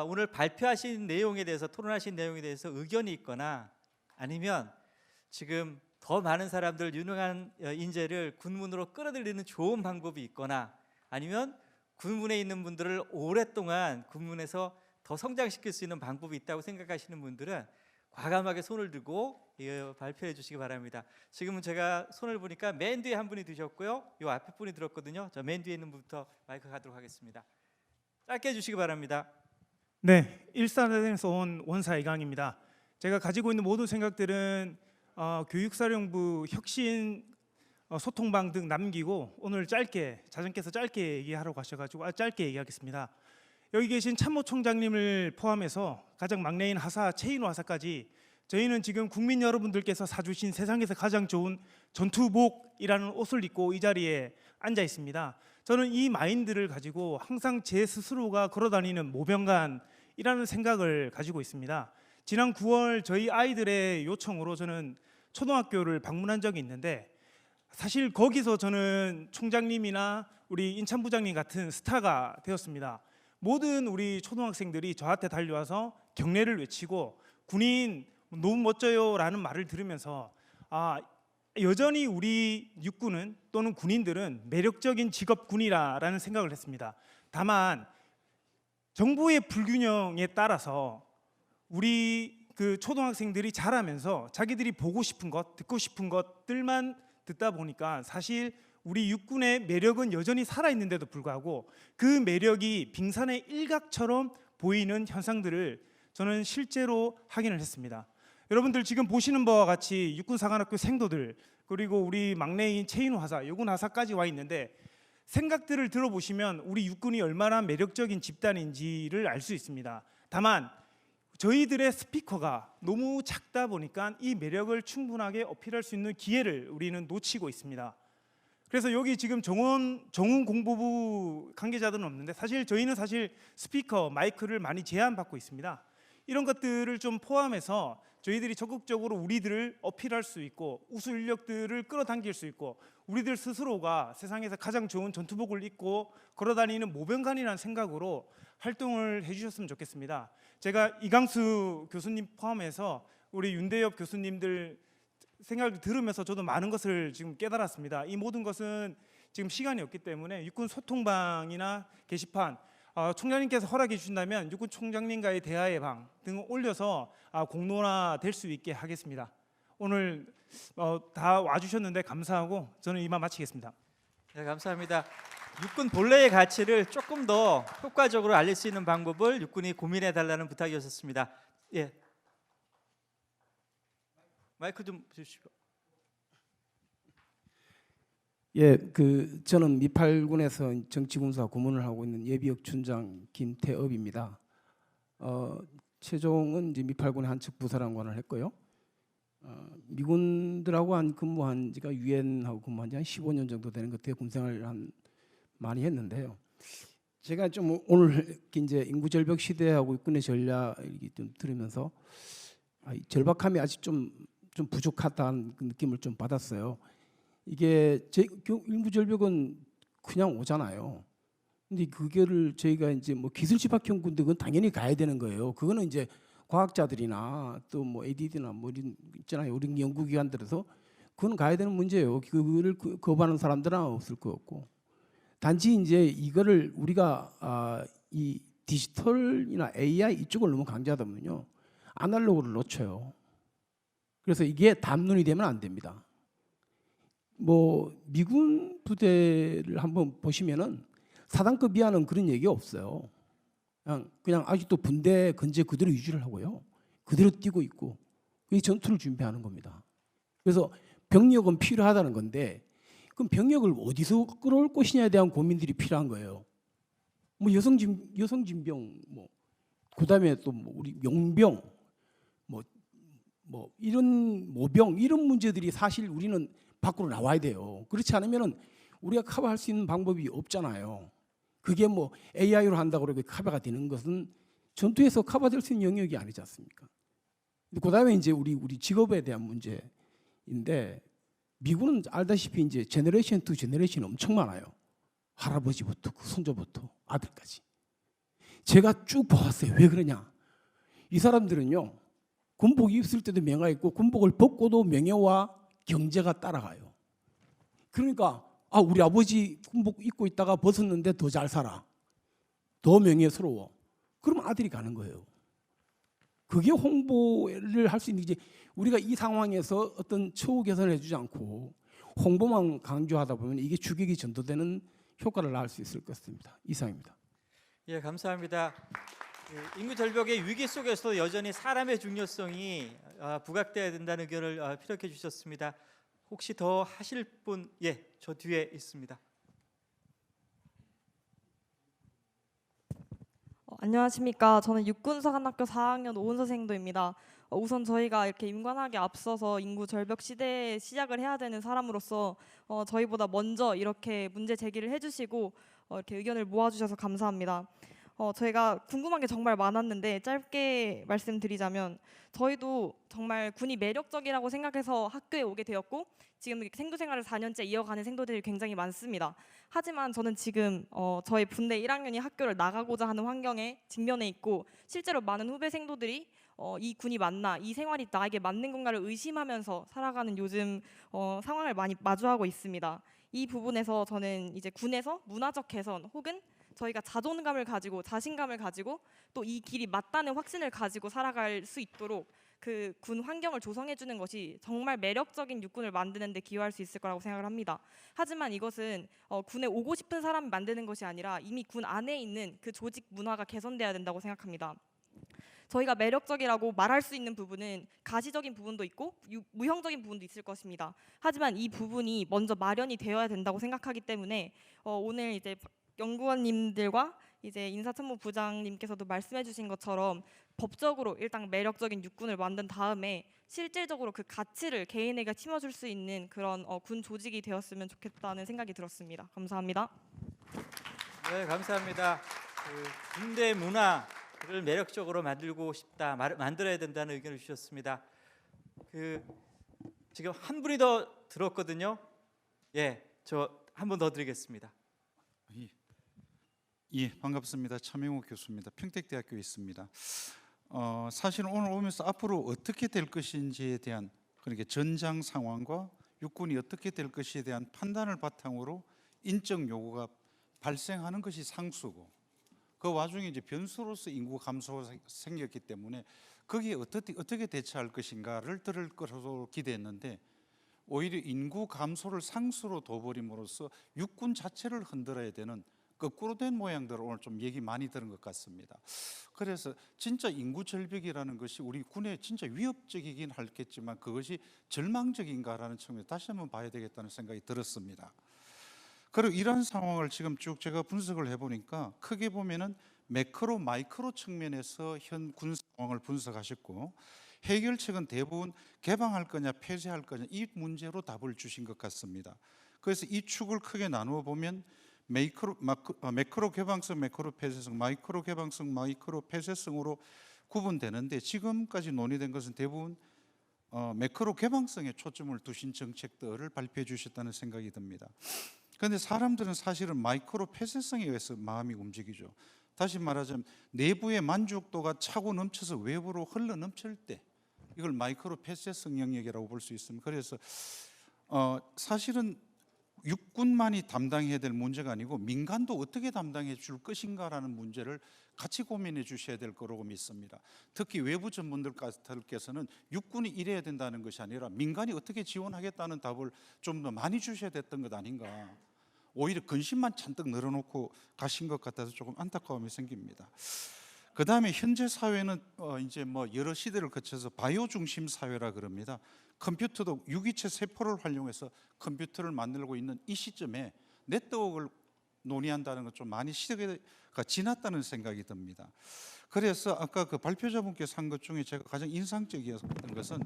오늘 발표하신 내용에 대해서 토론하신 내용에 대해서 의견이 있거나 아니면 지금 더 많은 사람들 유능한 인재를 군문으로 끌어들이는 좋은 방법이 있거나 아니면 군문에 있는 분들을 오랫동안 군문에서 더 성장시킬 수 있는 방법이 있다고 생각하시는 분들은 과감하게 손을 들고 발표해 주시기 바랍니다. 지금은 제가 손을 보니까 맨 뒤에 한 분이 드셨고요, 요 앞에 분이 들었거든요. 저 맨 뒤에 있는 분부터 마이크 가도록 하겠습니다. 짧게 해주시기 바랍니다. 네, 일산에서 온 원사 이강입니다. 제가 가지고 있는 모든 생각들은 교육사령부 혁신 소통방 등 남기고 오늘 자정께서 짧게 얘기하러 가셔가지고 짧게 얘기하겠습니다. 여기 계신 참모총장님을 포함해서 가장 막내인 하사 최인호 하사까지 저희는 지금 국민 여러분들께서 사주신 세상에서 가장 좋은 전투복이라는 옷을 입고 이 자리에 앉아 있습니다. 저는 이 마인드를 가지고 항상 제 스스로가 걸어다니는 모병관이라는 생각을 가지고 있습니다. 지난 9월 저희 아이들의 요청으로 저는 초등학교를 방문한 적이 있는데 사실 거기서 저는 총장님이나 우리 인참부장님 같은 스타가 되었습니다. 모든 우리 초등학생들이 저한테 달려와서 경례를 외치고 군인 너무 멋져요 라는 말을 들으면서 여전히 우리 육군은 또는 군인들은 매력적인 직업군이라는 생각을 했습니다. 다만 정부의 불균형에 따라서 우리 그 초등학생들이 자라면서 자기들이 보고 싶은 것, 듣고 싶은 것들만 듣다 보니까 사실 우리 육군의 매력은 여전히 살아있는데도 불구하고 그 매력이 빙산의 일각처럼 보이는 현상들을 저는 실제로 확인을 했습니다. 여러분들 지금 보시는 바와 같이 육군사관학교 생도들 그리고 우리 막내인 최인호 하사, 요군 하사까지 와 있는데 생각들을 들어보시면 우리 육군이 얼마나 매력적인 집단인지를 알 수 있습니다. 다만 저희들의 스피커가 너무 작다 보니까 이 매력을 충분하게 어필할 수 있는 기회를 우리는 놓치고 있습니다. 그래서 여기 지금 정훈 공보부 관계자들은 없는데 사실 저희는 스피커, 마이크를 많이 제한받고 있습니다. 이런 것들을 좀 포함해서 저희들이 적극적으로 우리들을 어필할 수 있고 우수 인력들을 끌어당길 수 있고 우리들 스스로가 세상에서 가장 좋은 전투복을 입고 걸어다니는 모병관이라는 생각으로 활동을 해주셨으면 좋겠습니다. 제가 이강수 교수님 포함해서 우리 윤대엽 교수님들 생각을 들으면서 저도 많은 것을 지금 깨달았습니다. 이 모든 것은 지금 시간이 없기 때문에 육군 소통방이나 게시판 총장님께서 허락해 주신다면 육군 총장님과의 대화의 방 등을 올려서 공론화될 수 있게 하겠습니다. 오늘 다 와주셨는데 감사하고 저는 이만 마치겠습니다. 네, 감사합니다. 육군 본래의 가치를 조금 더 효과적으로 알릴 수 있는 방법을 육군이 고민해 달라는 부탁이었습니다. 예, 마이크 좀 주시죠. 예, 저는 미8군에서 정치군사 고문을 하고 있는 예비역 춘장 김태업입니다. 최종은 이제 미8군의 한측 부사령관을 했고요. 미군들하고 근무한 지가 유엔하고 근무한 지 한 15년 정도 되는 것 같아요. 군생활을 많이 했는데요. 제가 좀 오늘 이제 인구 절벽 시대하고 육군의 전략을 좀 들으면서 절박함이 아직 좀 부족하다는 그 느낌을 좀 받았어요. 이게 인구 절벽은 그냥 오잖아요. 근데 그거를 저희가 이제 뭐 기술 집합형 군대 그건 당연히 가야 되는 거예요. 그거는 이제 과학자들이나 또 뭐 ADD나 뭐 이런 있잖아요. 우리 연구기관들에서 그건 가야 되는 문제예요. 그거를 거부하는 사람들은 없을 것 같고. 단지 이제 이거를 우리가 이 디지털이나 AI 이쪽을 너무 강조하다 보면요, 아날로그를 놓쳐요. 그래서 이게 담론이 되면 안 됩니다. 뭐 미군 부대를 한번 보시면은 사단급 이하는 그런 얘기 없어요. 그냥 아직도 분대 근제 그대로 유지를 하고요. 그대로 뛰고 있고 이 전투를 준비하는 겁니다. 그래서 병력은 필요하다는 건데 그럼 병력을 어디서 끌어올 것이냐에 대한 고민들이 필요한 거예요. 뭐 여성 진병, 뭐 그다음에 또 뭐 우리 용병, 뭐 이런 모병 이런 문제들이 사실 우리는 밖으로 나와야 돼요. 그렇지 않으면은 우리가 커버할 수 있는 방법이 없잖아요. 그게 뭐 AI로 한다고 그러고 커버가 되는 것은 전투에서 커버될 수 있는 영역이 아니지 않습니까? 그다음에 이제 우리 직업에 대한 문제인데 미군은 알다시피 이제 제너레이션 투 제너레이션이 엄청 많아요. 할아버지부터 손자부터 아들까지. 제가 쭉 보았어요. 왜 그러냐? 이 사람들은요, 군복 입을 때도 명예가 있고 군복을 벗고도 명예와 경제가 따라가요. 그러니까 우리 아버지 군복 입고 있다가 벗었는데 더 잘 살아, 더 명예스러워. 그러면 아들이 가는 거예요. 그게 홍보를 할 수 있는 이제 우리가 이 상황에서 어떤 처우 개선을 해주지 않고 홍보만 강조하다 보면 이게 주객이 전도되는 효과를 낳을 수 있을 것 같습니다. 이상입니다. 예, 감사합니다. 인구 절벽의 위기 속에서도 여전히 사람의 중요성이 부각돼야 된다는 의견을 피력해 주셨습니다. 혹시 더 하실 분? 예, 저 뒤에 있습니다. 안녕하십니까. 저는 육군사관학교 4학년 오은서생도입니다. 우선 저희가 이렇게 임관하게 앞서서 인구 절벽 시대에 시작을 해야 되는 사람으로서 저희보다 먼저 이렇게 문제 제기를 해주시고 이렇게 의견을 모아주셔서 감사합니다. 저희가 궁금한 게 정말 많았는데 짧게 말씀드리자면 저희도 정말 군이 매력적이라고 생각해서 학교에 오게 되었고 지금 생도 생활을 4년째 이어가는 생도들이 굉장히 많습니다. 하지만 저는 지금 저희 분대 1학년이 학교를 나가고자 하는 환경에 직면해 있고 실제로 많은 후배 생도들이 이 군이 맞나, 이 생활이 나에게 맞는 건가를 의심하면서 살아가는 요즘 상황을 많이 마주하고 있습니다. 이 부분에서 저는 이제 군에서 문화적 개선 혹은 저희가 자존감을 가지고 자신감을 가지고 또 이 길이 맞다는 확신을 가지고 살아갈 수 있도록 그 군 환경을 조성해 주는 것이 정말 매력적인 육군을 만드는 데 기여할 수 있을 거라고 생각을 합니다. 하지만 이것은 군에 오고 싶은 사람을 만드는 것이 아니라 이미 군 안에 있는 그 조직 문화가 개선돼야 된다고 생각합니다. 저희가 매력적이라고 말할 수 있는 부분은 가시적인 부분도 있고 무형적인 부분도 있을 것입니다. 하지만 이 부분이 먼저 마련이 되어야 된다고 생각하기 때문에 오늘 이제 연구원님들과 이제 인사참모부장님께서도 말씀해주신 것처럼 법적으로 일단 매력적인 육군을 만든 다음에 실질적으로 그 가치를 개인에게 심어줄 수 있는 그런 군 조직이 되었으면 좋겠다는 생각이 들었습니다. 감사합니다. 네, 감사합니다. 군대 문화를 매력적으로 만들고 싶다, 만들어야 된다는 의견을 주셨습니다. 지금 한 분이 더 들었거든요. 예, 저 한 분 더 드리겠습니다. 예, 반갑습니다. 차명욱 교수입니다. 평택대학교에 있습니다. 사실 오늘 오면서 앞으로 어떻게 될 것인지에 대한 그러니까 전장 상황과 육군이 어떻게 될 것에 대한 판단을 바탕으로 인적 요구가 발생하는 것이 상수고 그 와중에 이제 변수로서 인구 감소가 생겼기 때문에 거기에 어떻게 대처할 것인가를 들을 것으로 기대했는데 오히려 인구 감소를 상수로 둬버림으로써 육군 자체를 흔들어야 되는 거꾸로 된 모양들을 오늘 좀 얘기 많이 들은 것 같습니다. 그래서 진짜 인구 절벽이라는 것이 우리 군에 진짜 위협적이긴 하겠지만 그것이 절망적인가라는 측면에서 다시 한번 봐야 되겠다는 생각이 들었습니다. 그리고 이런 상황을 지금 쭉 제가 분석을 해보니까 크게 보면은 매크로 마이크로 측면에서 현 군 상황을 분석하셨고 해결책은 대부분 개방할 거냐 폐쇄할 거냐 이 문제로 답을 주신 것 같습니다. 그래서 이 축을 크게 나누어 보면 매크로 개방성, 매크로 폐쇄성, 마이크로 개방성, 마이크로 폐쇄성으로 구분되는데 지금까지 논의된 것은 대부분 매크로 개방성에 초점을 두신 정책들을 발표해 주셨다는 생각이 듭니다. 그런데 사람들은 사실은 마이크로 폐쇄성에 의해서 마음이 움직이죠. 다시 말하자면 내부의 만족도가 차고 넘쳐서 외부로 흘러 넘칠 때 이걸 마이크로 폐쇄성 영역이라고 볼 수 있습니다. 그래서 사실은 육군만이 담당해야 될 문제가 아니고 민간도 어떻게 담당해 줄 것인가라는 문제를 같이 고민해 주셔야 될 거라고 믿습니다. 특히 외부 전문들께서는 육군이 이래야 된다는 것이 아니라 민간이 어떻게 지원하겠다는 답을 좀 더 많이 주셔야 됐던 것 아닌가. 오히려 근심만 잔뜩 늘어놓고 가신 것 같아서 조금 안타까움이 생깁니다. 그 다음에 현재 사회는 이제 뭐 여러 시대를 거쳐서 바이오 중심 사회라 그럽니다. 컴퓨터도 유기체 세포를 활용해서 컴퓨터를 만들고 있는 이 시점에 네트워크를 논의한다는 것 좀 많이 시대가 지났다는 생각이 듭니다. 그래서 아까 그 발표자분께서 한 것 중에 제가 가장 인상적이었던 것은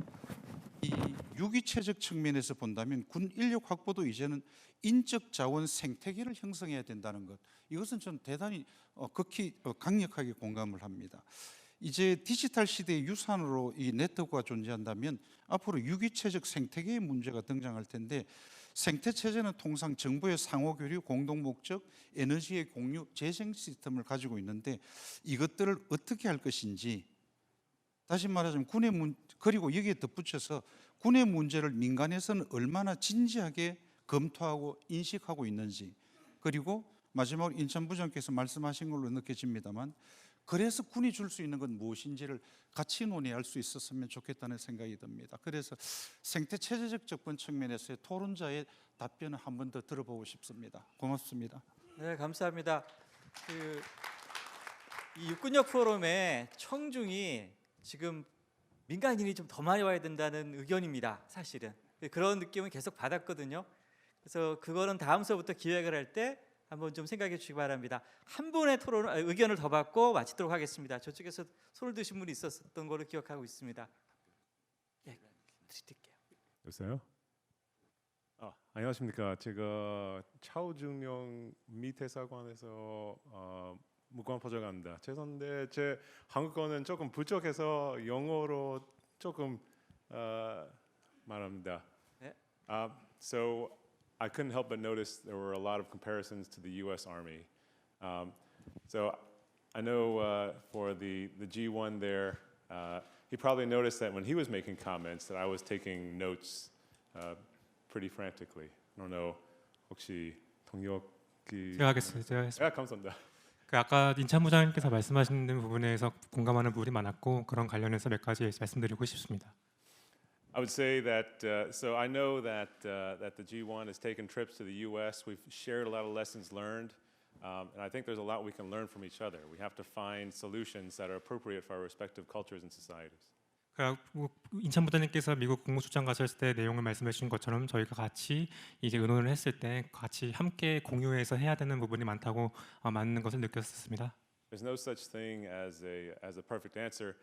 이 유기체적 측면에서 본다면 군 인력 확보도 이제는 인적 자원 생태계를 형성해야 된다는 것. 이것은 저는 대단히 극히 강력하게 공감을 합니다. 이제 디지털 시대의 유산으로 이 네트워크가 존재한다면 앞으로 유기체적 생태계의 문제가 등장할 텐데 생태 체제는 통상 정부의 상호 교류, 공동 목적, 에너지의 공유, 재생 시스템을 가지고 있는데 이것들을 어떻게 할 것인지, 다시 말하자면 그리고 여기에 덧붙여서 군의 문제를 민간에서는 얼마나 진지하게 검토하고 인식하고 있는지, 그리고 마지막으로 인천부장께서 말씀하신 걸로 느껴집니다만 그래서 군이 줄 수 있는 건 무엇인지를 같이 논의할 수 있었으면 좋겠다는 생각이 듭니다. 그래서 생태 체제적 접근 측면에서의 토론자의 답변을 한 번 더 들어보고 싶습니다. 고맙습니다. 네, 감사합니다. 이 육군역 포럼에 청중이 지금 민간인이 좀 더 많이 와야 된다는 의견입니다. 사실은 그런 느낌은 계속 받았거든요. 그래서 그거는 다음 수부터 기획을 할 때 한번 좀 생각해 주시기 바랍니다. 한 분의 의견을 더 받고 마치도록 하겠습니다. 저쪽에서 손을 드신 분이 있었던 걸로 기억하고 있습니다. 예, 드릴게요. 여보세요? 안녕하십니까. 제가 차오증명 미 대사관에서 무관포장합니다. 죄송한데 제 한국어는 조금 부족해서 영어로 조금 말합니다. 네. So I couldn't help but notice there were a lot of comparisons to the U.S. Army. So I know for the G1 there, he probably noticed that when he was making comments that I was taking notes pretty frantically. I don't know. 혹시 동역이 제가 하겠습니다. 감사합니다. 아까 인찬 부장님께서 말씀하신 부분에서 공감하는 부분이 많았고 그런 관련해서 몇 가지 말씀드리고 싶습니다. I would say that so I know that that the G1 has taken trips to the U.S. We've shared a lot of lessons learned, and I think there's a lot we can learn from each other. We have to find solutions that are appropriate for our respective cultures and societies. 인찬 부장님께서 미국 국무수장 가셨을 때 내용을 말씀해 주신 것처럼 저희가 같이 이제 의논을 했을 때 같이 함께 공유해서 해야 되는 부분이 많다고 맞는 것을 느꼈습니다. There's no such thing as a perfect answer.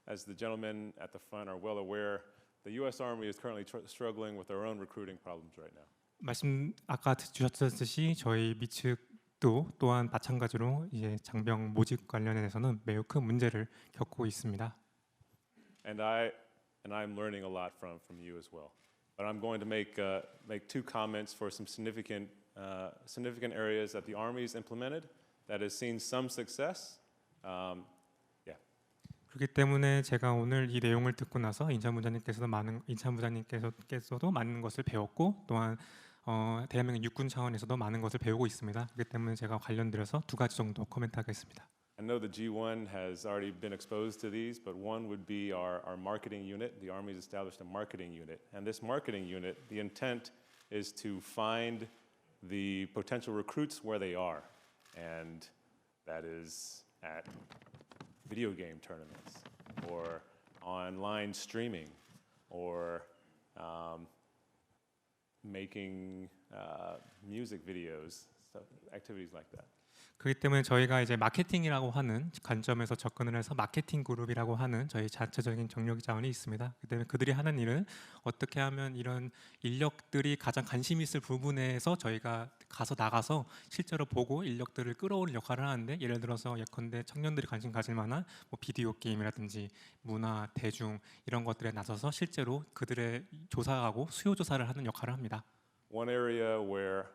As the gentlemen at the front are well aware, the U.S. Army is currently struggling with their own recruiting problems right now. 말씀 아까 주셨듯이 저희 미 측도 또한 마찬가지로 이제 장병 모집 관련해서는 매우 큰 문제를 겪고 있습니다. And I'm learning a lot from you as well. But I'm going to make two comments for some significant areas that the Army has implemented that has seen some success. 그렇기 때문에 제가 오늘 이 내용을 듣고 나서 인찬 부장님께서도 많은 것을 배웠고 또한 대한민국 육군 차원에서도 많은 것을 배우고 있습니다. 그렇기 때문에 제가 관련들어서 두 가지 정도 코멘트하겠습니다. I know the G1 has already been exposed to these, but one would be our marketing unit. The Army has established a marketing unit, and this marketing unit, the intent is to find the potential recruits where they are, and that is at video game tournaments or online streaming or making music videos, activities like that. 그렇기 때문에 저희가 이제 마케팅이라고 하는 관점에서 접근을 해서 마케팅 그룹이라고 하는 저희 자체적인 정력 자원이 있습니다. 그렇기 때문에 그들이 하는 일은 어떻게 하면 이런 인력들이 가장 관심 있을 부분에서 저희가 나가서 실제로 보고 인력들을 끌어오는 역할을 하는데, 예를 들어서 예컨대 청년들이 관심 가질 만한 뭐 비디오 게임이라든지 문화, 대중 이런 것들에 나서서 실제로 그들의 조사하고 수요 조사를 하는 역할을 합니다. One area where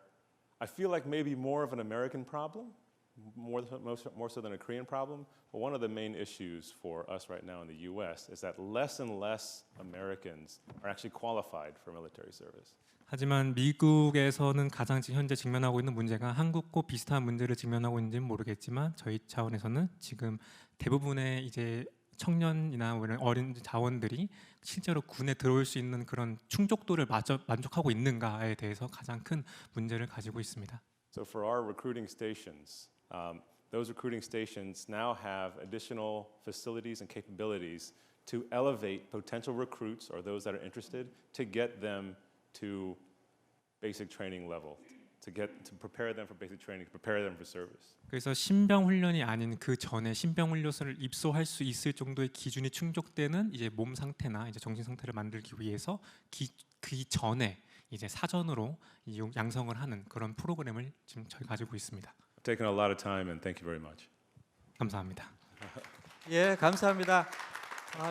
I feel like maybe more of an American problem, more so than a Korean problem, but one of the main issues for us right now in the U.S. is that less and less Americans are actually qualified for military service. 하지만 미국에서는 가장 현재 직면하고 있는 문제가 한국과 비슷한 문제를 직면하고 있는지는 모르겠지만 저희 차원에서는 지금 대부분의 이제 청년이나 어린 자원들이 실제로 군에 들어올 수 있는 그런 충족도를 만족하고 있는가에 대해서 가장 큰 문제를 가지고 있습니다. So for our recruiting stations, those recruiting stations now have additional facilities and capabilities to elevate potential recruits or those that are interested to get them to basic training level, to prepare them for basic training, to prepare them for service. 그래서 신병 훈련이 아닌 그 전에 신병 훈련소를 입소할 수 있을 정도의 기준이 충족되는 이제 몸 상태나 이제 정신 상태를 만들기 위해서 그 전에 이제 사전으로 양성을 하는 그런 프로그램을 지금 저희 가지고 있습니다. I've taken a lot of time and thank you very much. 감사합니다. 예, 감사합니다.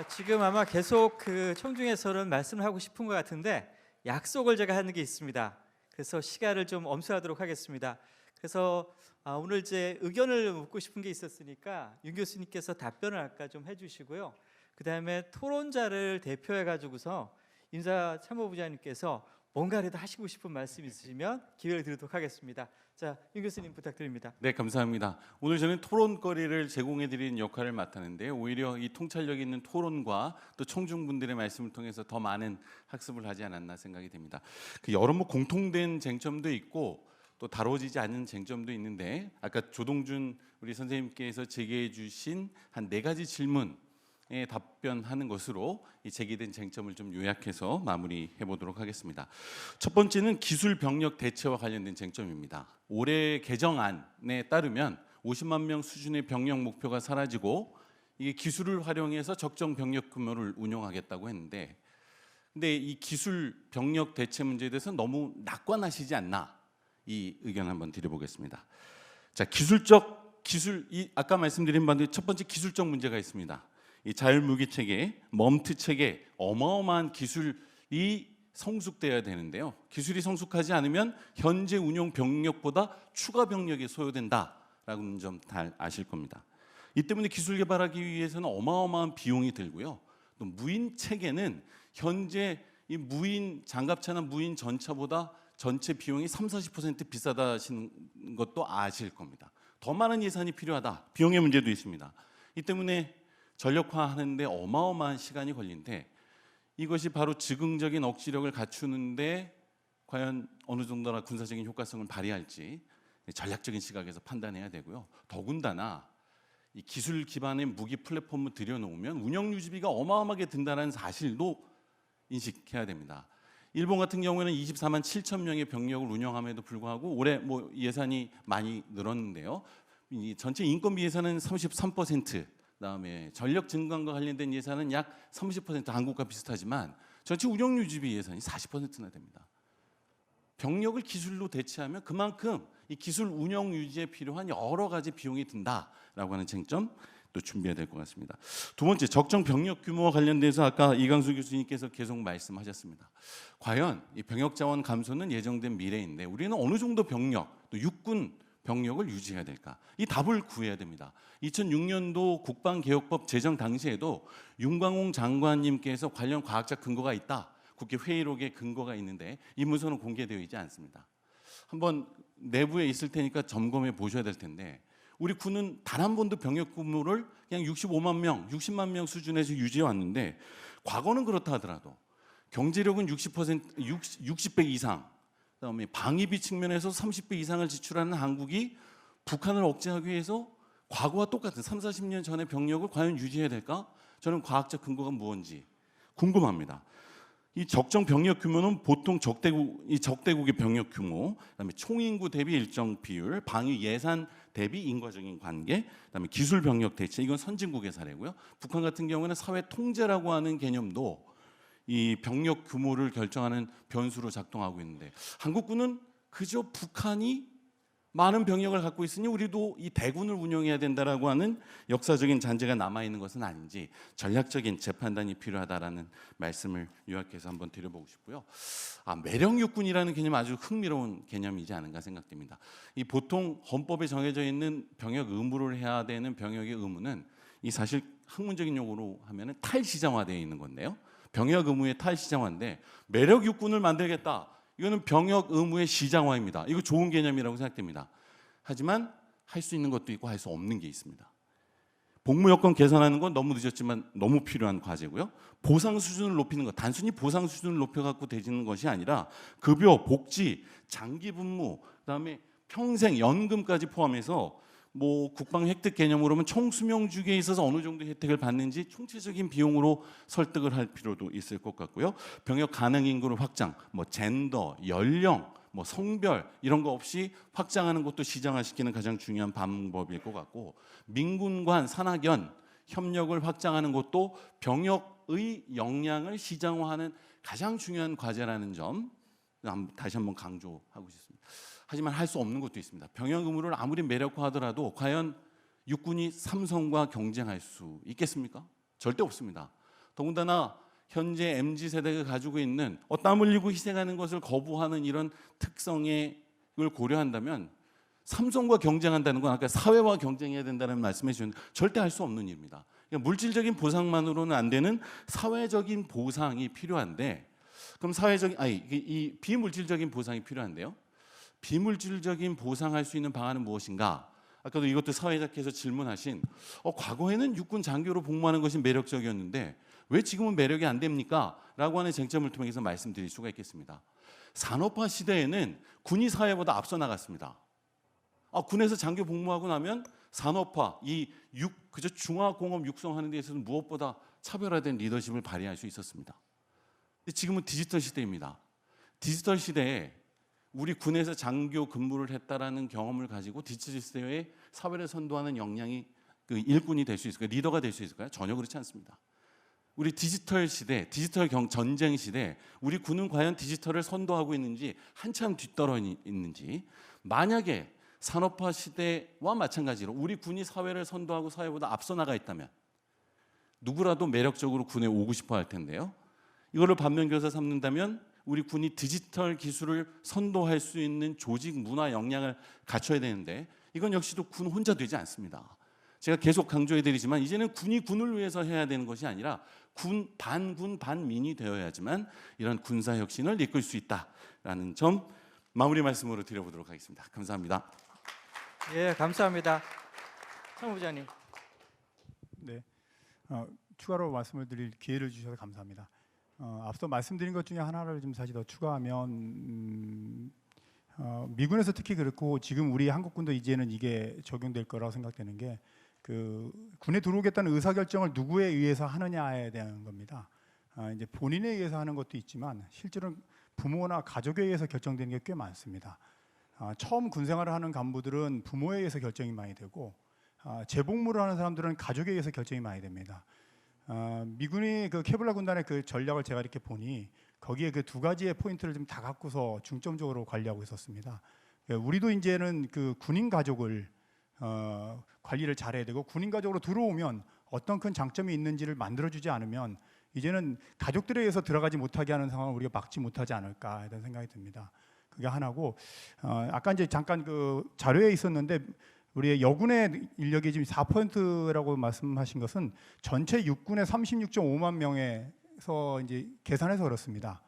지금 아마 계속 그 청중에서는 말씀을 하고 싶은 것 같은데 약속을 제가 하는 게 있습니다. 그래서 시간을 좀 엄수하도록 하겠습니다. 그래서 오늘 이제 의견을 묻고 싶은 게 있었으니까 윤 교수님께서 답변을 아까 좀 해주시고요. 그 다음에 토론자를 대표해 가지고서 인사참모부장님께서 뭔가라도 하시고 싶은 말씀 있으시면 기회를 드리도록 하겠습니다. 자, 윤 교수님 부탁드립니다. 네, 감사합니다. 오늘 저는 토론거리를 제공해드리는 역할을 맡았는데요. 오히려 이 통찰력 있는 토론과 또 청중분들의 말씀을 통해서 더 많은 학습을 하지 않았나 생각이 됩니다. 그 여러 공통된 쟁점도 있고 또 다뤄지지 않는 쟁점도 있는데 아까 조동준 우리 선생님께서 제기해 주신 한 4가지 질문에 답변하는 것으로 이 제기된 쟁점을 좀 요약해서 마무리해 보도록 하겠습니다. 첫 번째는 기술 병력 대체와 관련된 쟁점입니다. 올해 개정안에 따르면 50만 명 수준의 병력 목표가 사라지고 이게 기술을 활용해서 적정 병력 규모를 운용하겠다고 했는데, 근데 이 기술 병력 대체 문제에 대해서 너무 낙관하시지 않나, 이 의견 한번 드려보겠습이 자, 아까 말씀드린 바대로 첫 번째 기술적 문제가 있습니다. 이 자율무기 체계, 멈트 체계, 어마어마한 기술이 성숙돼야 되는데요. 기술이 성숙하지 않으면 현재 운용 병력보다 추가 병력이 소요된다라는 점 다 아실 겁니다. 이 때문에 기술 개발하기 위해서는 어마어마한 비용이 들고요. 또 무인 체계는 현재 이 무인 장갑차나 무인 전차보다 전체 비용이 30-40% 비싸다시는 것도 아실 겁니다. 더 많은 예산이 필요하다. 비용의 문제도 있습니다. 이 때문에 전력화하는데 어마어마한 시간이 걸리는데 이것이 바로 즉흥적인 억지력을 갖추는데 과연 어느 정도나 군사적인 효과성을 발휘할지 전략적인 시각에서 판단해야 되고요. 더군다나 이 기술 기반의 무기 플랫폼을 들여놓으면 운영 유지비가 어마어마하게 든다는 사실도 인식해야 됩니다. 일본 같은 경우에는 24만 7천 명의 병력을 운영함에도 불구하고 올해 예산이 많이 늘었는데요. 이 전체 인건비 예산은 33%, 그다음에 전력 증강과 관련된 예산은 약 30%, 한국과 비슷하지만 전체 운영 유지비 예산이 40%나 됩니다. 병력을 기술로 대체하면 그만큼 이 기술 운영 유지에 필요한 여러 가지 비용이 든다라고 하는 쟁점 또 준비해야 될 것 같습니다. 두 번째, 적정 병력 규모와 관련돼서 아까 이강수 교수님께서 계속 말씀하셨습니다. 과연 이 병역 자원 감소는 예정된 미래인데 우리는 어느 정도 병력, 또 육군 병력을 유지해야 될까? 이 답을 구해야 됩니다. 2006년도 국방개혁법 제정 당시에도 윤광홍 장관님께서 관련 과학적 근거가 있다, 국회 회의록에 근거가 있는데 이 문서는 공개되어 있지 않습니다. 한번 내부에 있을 테니까 점검해 보셔야 될 텐데 우리 군은 단 한 번도 병력 규모를 그냥 65만 명, 60만 명 수준에서 유지해 왔는데 과거는 그렇다 하더라도 경제력은 60배 이상, 그다음에 방위비 측면에서 30배 이상을 지출하는 한국이 북한을 억제하기 위해서 과거와 똑같은 30-40년 전의 병력을 과연 유지해야 될까? 저는 과학적 근거가 무엇인지 궁금합니다. 이 적정 병력 규모는 보통 적대국의 병력 규모, 그다음에 총인구 대비 일정 비율, 방위 예산 대비 인과적인 관계, 그다음에 기술 병력 대체, 이건 선진국의 사례고요. 북한 같은 경우는 사회 통제라고 하는 개념도 이 병력 규모를 결정하는 변수로 작동하고 있는데 한국군은 그저 북한이 많은 병력을 갖고 있으니 우리도 이 대군을 운영해야 된다라고 하는 역사적인 잔재가 남아 있는 것은 아닌지 전략적인 재판단이 필요하다라는 말씀을 요약해서 한번 드려보고 싶고요. 매력 육군이라는 개념 아주 흥미로운 개념이지 않은가 생각됩니다. 이 보통 헌법에 정해져 있는 병역 의무를 해야 되는 병역의 의무는 이 사실 학문적인 용어로 하면은 탈시장화되어 있는 건데요. 병역 의무의 탈시장화인데 매력 육군을 만들겠다. 이거는 병역 의무의 시장화입니다. 이거 좋은 개념이라고 생각됩니다. 하지만 할 수 있는 것도 있고 할 수 없는 게 있습니다. 복무 여건 개선하는 건 너무 늦었지만 너무 필요한 과제고요. 보상 수준을 높이는 것, 단순히 보상 수준을 높여갖고 되지는 것이 아니라 급여, 복지, 장기 근무, 그다음에 평생 연금까지 포함해서 국방 혜택 개념으로 하면 총 수명 주기에 있어서 어느 정도 혜택을 받는지 총체적인 비용으로 설득을 할 필요도 있을 것 같고요. 병역 가능 인구를 확장, 젠더, 연령, 성별 이런 거 없이 확장하는 것도 시장화시키는 가장 중요한 방법일 것 같고, 민군관 산학연 협력을 확장하는 것도 병역의 역량을 시장화하는 가장 중요한 과제라는 점 다시 한번 강조하고 싶습니다. 하지만 할 수 없는 것도 있습니다. 병역 의무를 아무리 매력화하더라도 과연 육군이 삼성과 경쟁할 수 있겠습니까? 절대 없습니다. 더군다나 현재 MZ 세대가 가지고 있는 땀 흘리고 희생하는 것을 거부하는 이런 특성을 고려한다면 삼성과 경쟁한다는 건 아까 사회와 경쟁해야 된다는 말씀해 주셨는데 절대 할 수 없는 일입니다. 그러니까 물질적인 보상만으로는 안 되는 사회적인 보상이 필요한데, 그럼 이 비물질적인 보상이 필요한데요. 비물질적인 보상할 수 있는 방안은 무엇인가? 아까도 이것도 사회자께서 질문하신 과거에는 육군 장교로 복무하는 것이 매력적이었는데 왜 지금은 매력이 안 됩니까? 라고 하는 쟁점을 통해서 말씀드릴 수가 있겠습니다. 산업화 시대에는 군이 사회보다 앞서 나갔습니다. 군에서 장교 복무하고 나면 산업화, 그저 중화공업 육성하는 데 있어서는 무엇보다 차별화된 리더십을 발휘할 수 있었습니다. 근데 지금은 디지털 시대입니다. 디지털 시대에 우리 군에서 장교 근무를 했다라는 경험을 가지고 디지털 시대에 사회를 선도하는 역량이 일꾼이 될 수 있을까요? 리더가 될 수 있을까요? 전혀 그렇지 않습니다. 우리 디지털 시대, 전쟁 시대, 우리 군은 과연 디지털을 선도하고 있는지 한참 뒤떨어 있는지, 만약에 산업화 시대와 마찬가지로 우리 군이 사회를 선도하고 사회보다 앞서 나가 있다면 누구라도 매력적으로 군에 오고 싶어 할 텐데요. 이거를 반면교사 삼는다면 우리 군이 디지털 기술을 선도할 수 있는 조직 문화 역량을 갖춰야 되는데 이건 역시도 군 혼자 되지 않습니다. 제가 계속 강조해드리지만 이제는 군이 군을 위해서 해야 되는 것이 아니라 군 반민이 되어야지만 이런 군사 혁신을 이끌 수 있다라는 점 마무리 말씀으로 드려보도록 하겠습니다. 감사합니다. 예, 감사합니다. 청 부장님. 네, 추가로 말씀을 드릴 기회를 주셔서 감사합니다. 앞서 말씀드린 것 중에 하나를 좀 사실 더 추가하면 미군에서 특히 그렇고 지금 우리 한국군도 이제는 이게 적용될 거라고 생각되는 게 군에 들어오겠다는 의사결정을 누구에 의해서 하느냐에 대한 겁니다. 이제 본인에 의해서 하는 것도 있지만 실제로는 부모나 가족에 의해서 결정되는 게 꽤 많습니다. 처음 군생활을 하는 간부들은 부모에 의해서 결정이 많이 되고 재복무를 하는 사람들은 가족에 의해서 결정이 많이 됩니다. 미군이 케블라 군단의 전략을 제가 이렇게 보니 거기에 두 가지의 포인트를 좀 다 갖고서 중점적으로 관리하고 있었습니다. 우리도 이제는 군인 가족을 관리를 잘해야 되고 군인 가족으로 들어오면 어떤 큰 장점이 있는지를 만들어주지 않으면 이제는 가족들에 의해서 들어가지 못하게 하는 상황을 우리가 막지 못하지 않을까 이런 생각이 듭니다. 그게 하나고 아까 이제 잠깐 자료에 있었는데 우리의 여군의 인력이 지금 4%라고 말씀하신 것은 전체 육군의 36.5만 명에서 이제 계산해서 그렇습니다.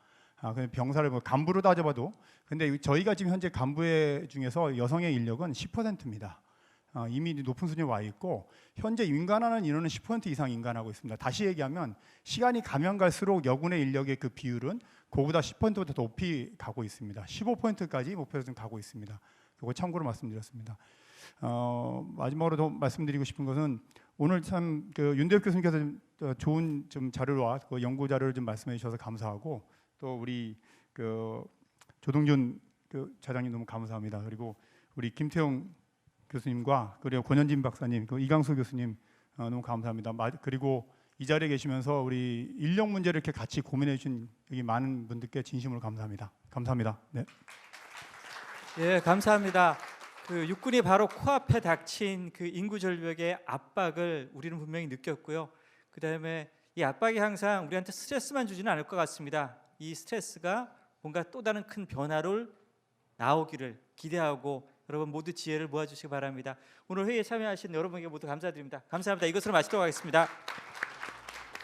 병사를 간부로 따져봐도 근데 저희가 지금 현재 간부의 중에서 여성의 인력은 10%입니다. 이미 높은 수준에 와 있고 현재 인간하는 인원은 10% 이상 인간하고 있습니다. 다시 얘기하면 시간이 가면 갈수록 여군의 인력의 비율은 그보다 10%보다 더 높이 가고 있습니다. 15%까지 목표로 좀 가고 있습니다. 그거 참고로 말씀드렸습니다. 마지막으로 더 말씀드리고 싶은 것은 오늘 참 윤대엽 교수님께서 좋은 좀 자료와 연구 자료를 좀 말씀해 주셔서 감사하고 또 우리 조동준 차장님 너무 감사합니다. 그리고 우리 김태용 교수님과 그리고 권현진 박사님, 이강수 교수님 너무 감사합니다. 그리고 이 자리에 계시면서 우리 인력 문제를 이렇게 같이 고민해 주신 여기 많은 분들께 진심으로 감사합니다. 감사합니다. 네. 예, 감사합니다. 육군이 바로 코앞에 닥친 인구 절벽의 압박을 우리는 분명히 느꼈고요. 그다음에 이 압박이 항상 우리한테 스트레스만 주지는 않을 것 같습니다. 이 스트레스가 뭔가 또 다른 큰 변화를 나오기를 기대하고 여러분 모두 지혜를 모아주시기 바랍니다. 오늘 회의에 참여하신 여러분에게 모두 감사드립니다. 감사합니다. 이것으로 마치도록 하겠습니다.